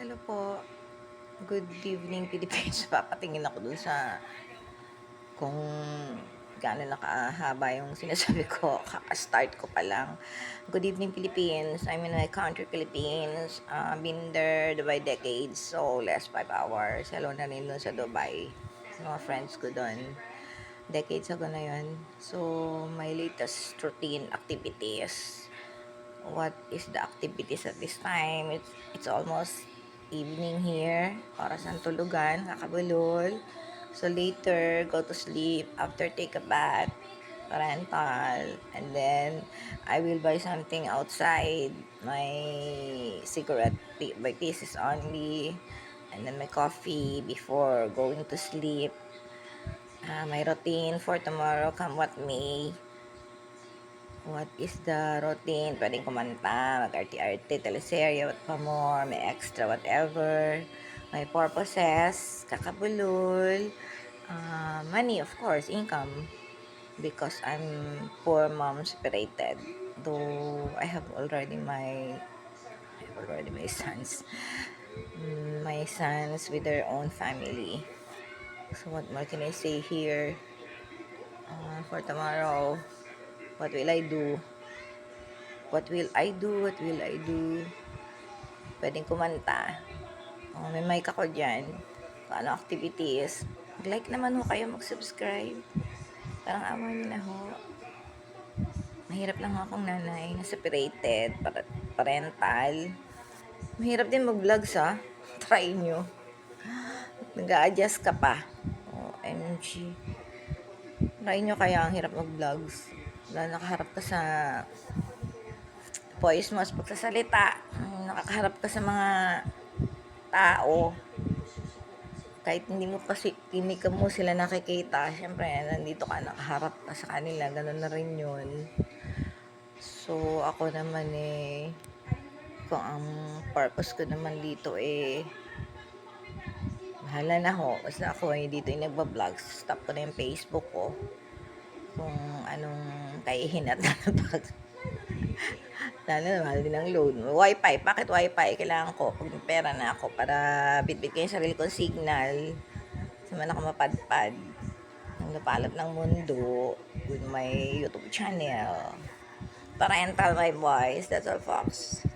Hello po. Good evening, Philippines. Papatingin ako dun sa kung gaano na kahaba yung sinasabi ko. Kaka-start ko pa lang. Good evening, Philippines. I'm in my country, Philippines. Been there by decades. So, last 5 hours. Hello na rin dun sa Dubai. Sa mga friends ko dun. Decades ago na yun. So, my latest routine activities. What is the activities at this time? It's almost evening here. Oras ng tulugan, kakabulol. So later, go to sleep. After, take a bath, parental. And then, I will buy something outside. My cigarette by pieces only. And then my coffee before going to sleep. My routine for tomorrow, come what may. What is the routine? Pwedeng kumanta, mag-arte-arte, teleserye, what pa more, may extra whatever. May purposes, kakabulol. Money, of course, income. Because I'm poor mom separated. Though I have already my sons. My sons with their own family. So what more can I say here? For tomorrow, what will I do? What will I do? What will I do? Pwedeng kumanta. May mic ako dyan. Kung ano activities. Mag-like naman ho kayo, mag-subscribe. Parang awa niyo na ho. Mahirap lang ho akong nanay na separated, parental. Mahirap din mag-vlogs ha. Try nyo. Nag-a-adjust ka pa. OMG. Try nyo kaya ang hirap mag-vlogs. Nakaharap ka sa voice mo sa pagsasalita. Nakakaharap ka sa mga tao. Kahit hindi ka mo sila nakikita, syempre, nandito ka, nakaharap ka sa kanila, ganun na rin yun. So, ako naman kung ang purpose ko naman dito bahala na ho. Basta ako dito nagbablog, stop ko na yung Facebook ko. Kung anong kaihinat na pag lalo na mahal din ang load. Wi-Fi, bakit Wi-Fi? Kailangan ko pag may pera na ako para bitbit ko yung sarili kong signal. Sa man ako mapadpad ng lapalap ng mundo with my YouTube channel. Parental my voice. That's all, folks.